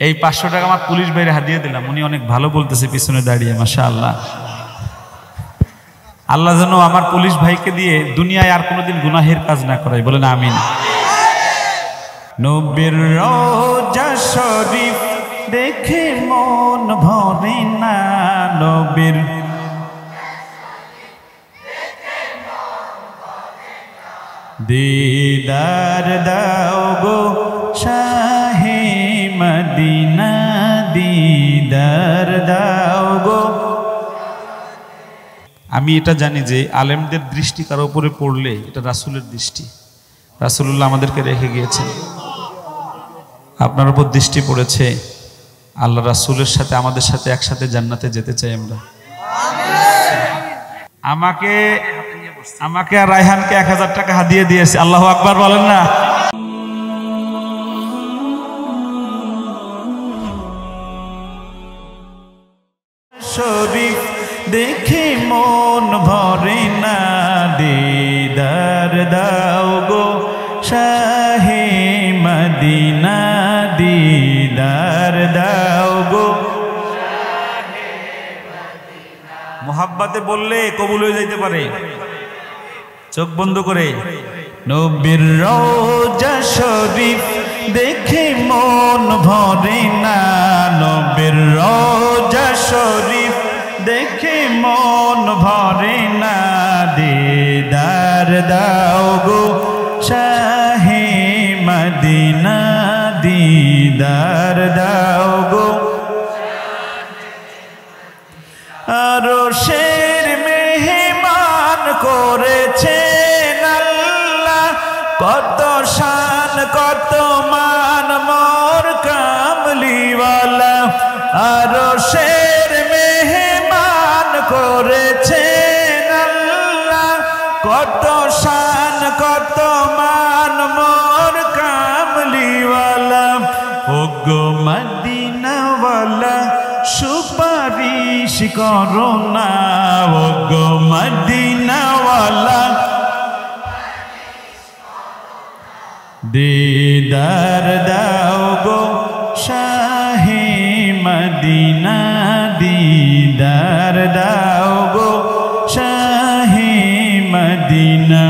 এই 500 টাকা আমার পুলিশ ভাইরে হাদিয়ে দিলাম। উনি অনেক ভালো বলতেছে পিছনে দাঁড়িয়ে, মাশাআল্লাহ। আল্লাহ যেন আমার পুলিশ ভাইকে দিয়ে দুনিয়ায় আর কোনোদিন গুনাহের কাজ না করায়, বলেন আমিন। নবীর রওজা শরীফ দেখে মন ভরে না, নবীর দিদার দাও গো শাহে মদিনা, দিদার দাও গো। আমি এটা জানি যে আলেমদের দৃষ্টি কারো উপরে পড়লে এটা রাসূলের দৃষ্টি, রাসূলুল্লাহ আমাদেরকে রেখে গিয়েছেন। আপনার উপর দৃষ্টি পড়েছে, আল্লাহ রাসূলের সাথে আমাদের সাথে একসাথে জান্নাতে যেতে চাই আমরা। আমাকে আর রায়হানকে 1000 টাকা হাদিয়ে দিয়েছে। আল্লাহু আকবার বলেন না। শরীফ দেখে মন ভরে না, দিদার দাও গো শাহে মদিনা, দিদার দাও গো। মোহাব্বতে বললে কবুল হয়ে যাইতে পারে, চোখ বন্ধ করে। নবীর রওজা শরীফ দেখে মন ভরে না, নবীর রওজা শরীফ দেখে মন ভরে না, দিদার দাও গো শাহে মদিনা, দিদার দাও গো। আরশের মেহমান করেছেন আল্লাহ, কত শান কত মান মোর কামলিওয়ালা। আরশের মেহমান করেছেন আল্লাহ, কত শান কত মান মোর কামলিওয়ালা। ওগো মদিনাওয়ালা সুপারিশ করো না, ওগো মদিনাওয়ালা দিদার দাও গো শাহে মদিনা, দিদার দাও গো শাহে মদিনা।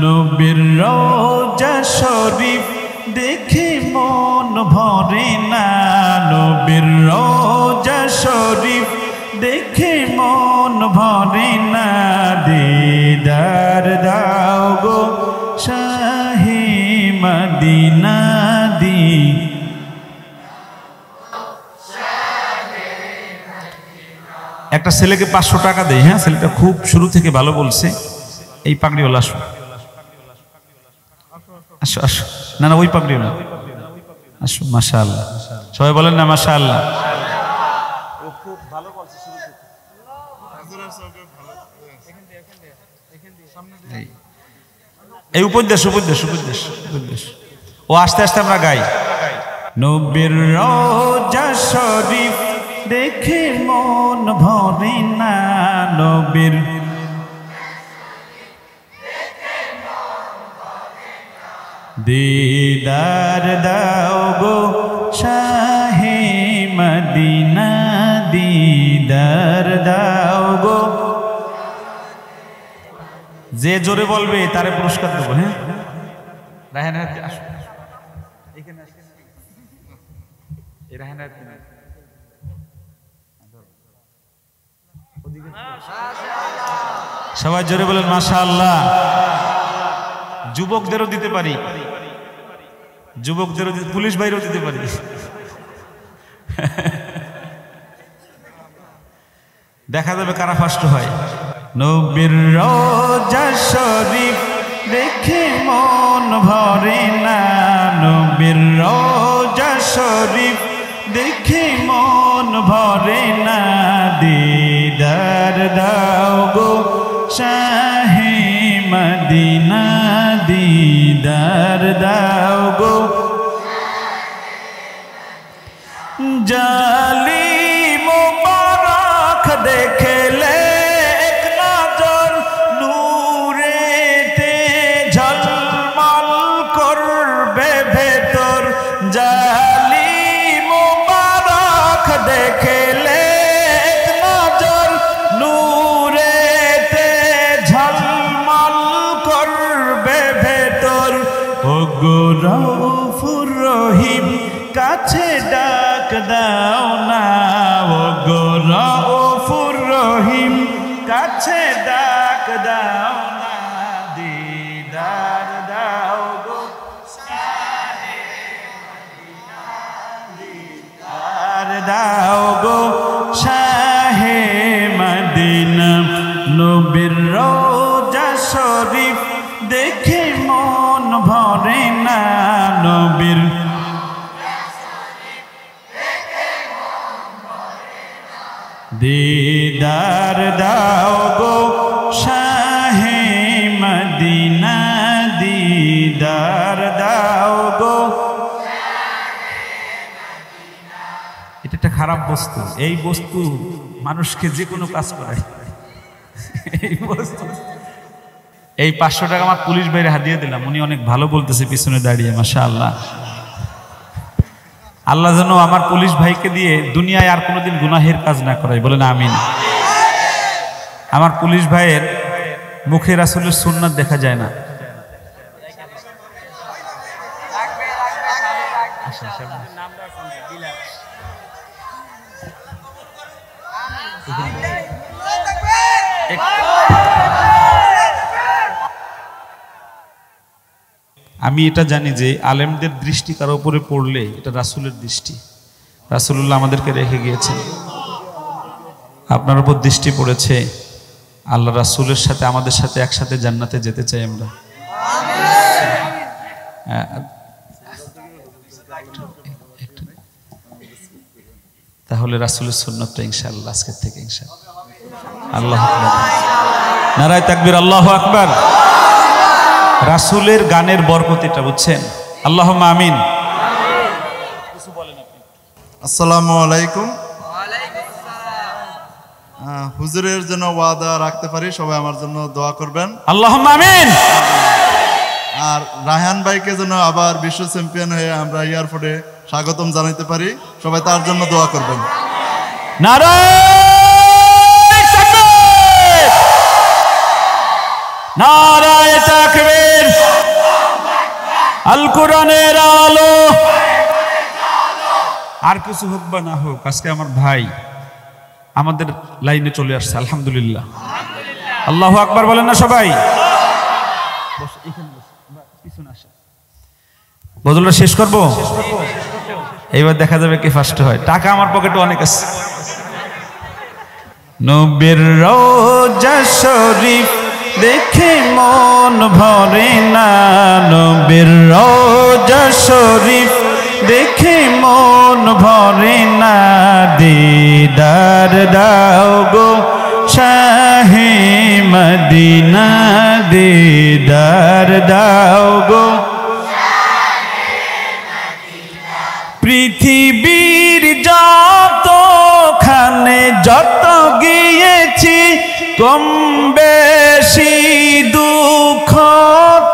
নবীর রওজা শরীফ দেখে মন ভরে না, নবীর রওজা শরীফ দেখে মন ভরে না, দিদার দাও গো শাহে মদিনা, দি। একটা ছেলেকে 500 টাকা দেয়, হ্যাঁ ছেলেটা খুব শুরু থেকে ভালো বলছে। এই পাগড়িওয়ালা আসো আসো আসো, না না ওই পাগড়িওয়ালা আসো, মাশাআল্লাহ সবাই বলেন না মাশাআল্লাহ। ও খুব ভালো বলছে শুরু থেকে। এই উপদেশ উপদেশ উপদেশ উপদেশ ও আস্তে আস্তে আমরা গাই। নবীর রওজা শরীফ দেখে মন ভরে না, নবীর দিদার দাও গো শাহে মদিনা, দিদার দাও গো। যে জোরে বলবে তারে পুরস্কার দেবো। হ্যাঁ রায়হান আসো এখানে, সবাই জোরে বলেন মাশাআল্লাহ। যুবকদেরও দিতে পারি, যুবকদেরও পুলিশ ভাইরাও দিতে পারি। দেখা যাবে কারা ফার্স্ট হয়। নবীর রওজা শরীফ দেখে মন ভরে না, নবীর রওজা শরীফ দেখে মন ভরে না, দিদার দাও গো শাহে মদিনা, দিদার দাও গো। জালি মুবারক দেখলে এক নজর নূরেতে ঝলমল করবে ভেতর, জালি মুবারক কাছে ডাক দাও না ও গো রউফুর রহিম, কাছে ডাক দাও না, দিদার দাও গো শাহে মদিনা, দিদার দাও গো শাহে মদিনা। নবীর রওজা শরীফ দেখে মন ভরে না, নবীর দিদার দাও গো শাহে মদিনা, দিদার দাও গো। এটা একটা খারাপ বস্তু, এই বস্তু মানুষকে যে কোনো কাজ করায়। এই বস্তু, এই 500 টাকা আমার পুলিশ ভাইরে হাদিয়ে দিলাম, উনি অনেক ভালো বলতেছে পিছনে দাঁড়িয়ে, মাশাআল্লাহ। আল্লাহ যেন আমার পুলিশ ভাইকে দিয়ে দুনিয়ায় আর কোনোদিন গুনাহের কাজ না করাই, বলেন আমিন। আমার পুলিশ ভাইয়ের মুখে রাসূলের সুন্নাত দেখা যায় না। আমি এটা জানি যে আলেমদের দৃষ্টি কারো উপরে পড়লে এটা রাসূলের দৃষ্টি, রাসূলুল্লাহ আমাদেরকে রেখে গিয়েছেন। আপনার উপর দৃষ্টি পড়েছে, আল্লাহ রাসূলের সাথে আমাদের সাথে একসাথে জান্নাতে যেতে চাই আমরা। তাহলে রাসূলের সুন্নাতটা ইনশাআল্লাহ আজকের থেকে ইনশাআল্লাহ। আল্লাহু আকবার, নারায়ে তাকবীর, আল্লাহু আকবার। রাসূলের গানের বরকতিটা বুঝছেন? আল্লাহুম্মা আমিন। আসসালামু আলাইকুম। হুজুরের জন্য ওয়াদা রাখতে পারি, সবাই আমার জন্য দোয়া করবেন। আল্লাহুম্মা আমিন। আর রায়হান ভাইকে যেন আবার বিশ্ব চ্যাম্পিয়ন হয়ে আমরা এয়ারপোর্টে স্বাগতম জানাতে পারি, সবাই তার জন্য দোয়া করবেন। নারায়ে তাকবীর, নারায়ে তাকবীর। আল কোরআনের আলো, আর কিছু হোক বা না হোক, আজকে আমার ভাই আমাদের লাইনে চলে আসছে, আলহামদুলিল্লাহ। আল্লাহু আকবার বলেন না সবাই? বদলটা শেষ করবো, এইবার দেখা যাবে কে ফার্স্ট হয়। টাকা আমার পকেটে অনেক আছে। নবীর রওজা শরীফ দেখে মন ভরে না, নবীর রওজা শরীফ দেখে মন ভরে না, দিদার দাও গো শাহে মদিনা, দিদার দাও গো। পৃথিবীর যতখানে যত গিয়েছি, কম বেশি দুঃখ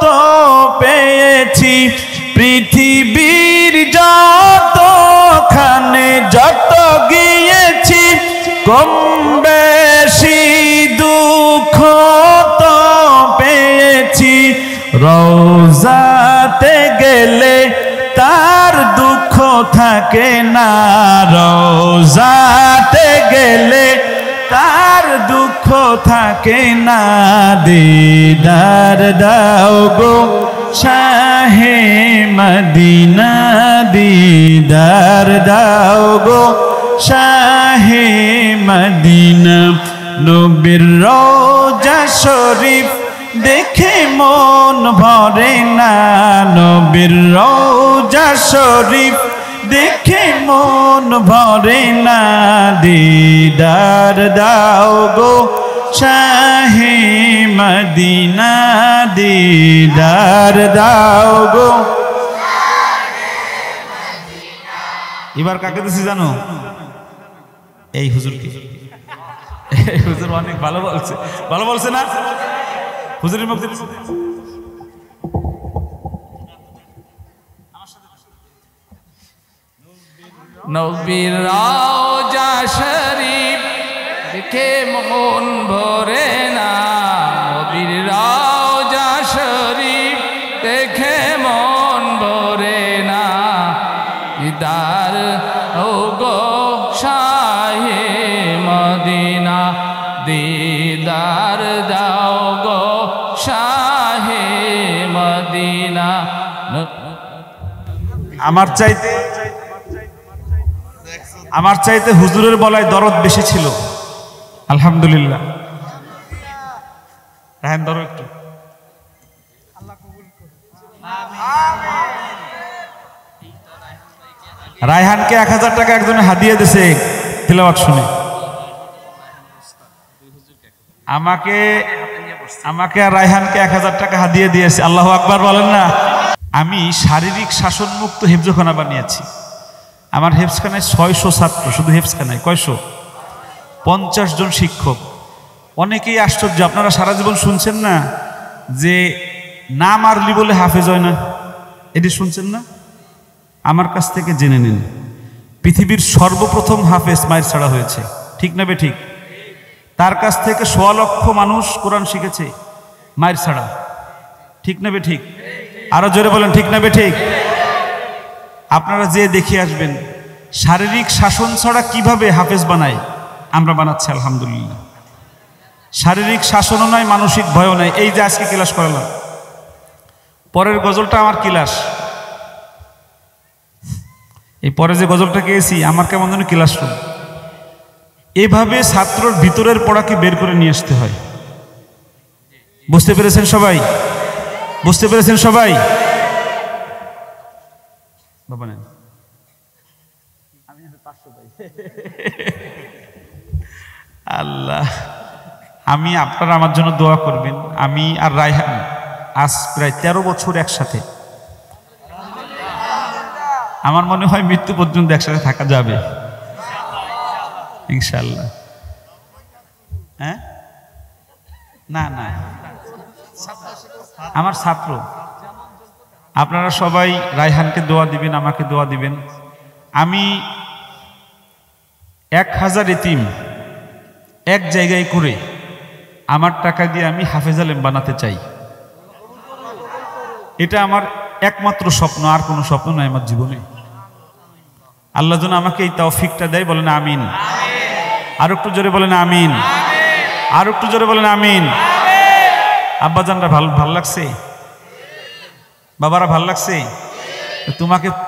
তো পেয়েছি। পৃথিবীর যতখানে যত গিয়েছি, কম বেশি দুঃখ তো পেয়েছি। রওজাতে গেলে তার দুঃখ থাকে না, রওজাতে গেলে তার দুঃখ থাকে না, দিদার দাও গো শাহে মদিনা, দিদার দাও গো শাহে মদিনা। নবীর রওজা শরীফ দেখে মন ভরে না, নবীর রওজা শরীফ দেখে মন ভরে না, দিদার দাও গো শাহে মদিনা, দিদার দাও গো। এবার কাকে দিছি জানো? এই হুজুরকে। এই হুজুর অনেক ভালো বলছে, ভালো বলছে না? হুজুরের মুখ দিতে নবীর রওজা শরীফ দেখে মন ভরে না, নবীর রওজা শরীফ দেখে মন ভরে না, দিদার দিদার ও গো শাহে মদিনা দিদার দাও গো শাহে মদিনা। আমার চাইতে হুজুরের বলায় দরদ বেশি ছিল, আলহামদুলিল্লাহ। রায়হান ধরো একটু। রায়হানকে 1000 টাকা একজনে হাদিয়া দিয়েছে তিলাওয়াত শুনে। আমাকে আর রায়হানকে 1000 টাকা হাদিয়া দিয়েছে। আল্লাহু আকবার বলেন না। আমি শারীরিক শাসন মুক্ত হেফজখানা বানিয়েছি। আমার হেফজখানায় 600 ছাত্র, শুধু হেফজখানায় কয়শো, 50 জন শিক্ষক। অনেকেই আশ্চর্য, আপনারা সারা জীবন শুনছেন না যে না মারলি বলে হাফেজ হয় না, এটি শুনছেন না? আমার কাছ থেকে জেনে নিন, পৃথিবীর সর্বপ্রথম হাফেজ মায়ের ছাড়া হয়েছে, ঠিক না বে ঠিক? তার কাছ থেকে 100 লক্ষ মানুষ কোরআন শিখেছে মায়ের ছাড়া, ঠিক না বে ঠিক? আরো জোরে বলেন ঠিক না বে ঠিক? আপনারা যে দেখে আসবেন শারীরিক শাসন ছাড়া কিভাবে হাফেজ বানায়, আমরা বানাচ্ছি আলহামদুলিল্লাহ। শারীরিক শাসনও নয়, মানসিক ভয়ও নাই। এই যে আজকে ক্লাস করালাম, পরের গজলটা আমার ক্লাস, এই পরে যে গজলটা গেয়েছি আমার কেমন যেন ক্লাসরুম। এভাবে ছাত্রর ভিতরের পড়াকে বের করে নিয়ে আসতে হয়। বুঝতে পেরেছেন সবাই? বুঝতে পেরেছেন সবাই? বাবা নেন, আল্লাহ, আমি আপনারা আমার জন্য দোয়া করবেন। আমি আর রায়হান আজ প্রায় 13 বছর একসাথে। আমার মনে হয় মৃত্যু পর্যন্ত একসাথে থাকা যাবে ইনশাআল্লাহ। হ্যাঁ, না না, আমার ছাত্র। আপনারা সবাই রায়হানকে দোয়া দিবেন, আমাকে দোয়া দিবেন। আমি 1000 এতিম এক জায়গায় করে আমার টাকা দিয়ে আমি হাফেজ আলেম বানাতে চাই। এটা আমার একমাত্র স্বপ্ন, আর কোনো স্বপ্ন নয় আমার জীবনে। আল্লাহ যেন আমাকে এই তৌফিকটা দেয়, বলেন আমিন। আর একটু জোরে বলেন আমিন। আর একটু জোরে বলেন আমিন। আব্বাজানরা ভাল লাগছে? বাবারা ভাল লাগছে?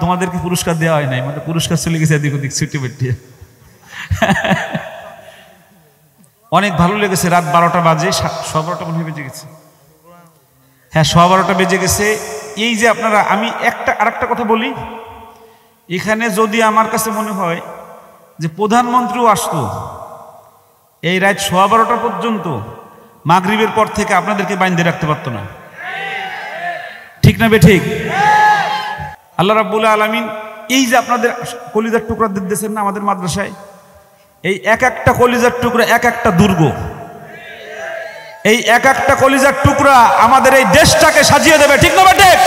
তোমাদেরকে পুরস্কার দেওয়া হয় নাই, মানে পুরস্কার চলে গেছে এদিক ওদিক ছুটি বেটিয়ে। অনেক ভালো লেগেছে। রাত 12টা বাজে, 12টা মনে হয় বেজে গেছে। হ্যাঁ, 12টা বেজে গেছে। এই যে আপনারা, আমি আরেকটা কথা বলি, এখানে যদি আমার কাছে মনে হয় যে প্রধানমন্ত্রীও আসতো, এই রাত 12টা পর্যন্ত মাগরিবের পর থেকে আপনাদেরকে বাইন্ধে রাখতে পারতো না, ঠিক না বে ঠিক? আল্লাহ রাব্বুল আলামিন এই যে আপনাদের কলিজার টুকরা দিতেছেন না আমাদের মাদ্রাসায়, এই এক একটা কলিজার টুকরা এক একটা দুর্গ। এই এক একটা কলিজার টুকরা আমাদের এই দেশটাকে সাজিয়ে দেবে, ঠিক না বে ঠিক?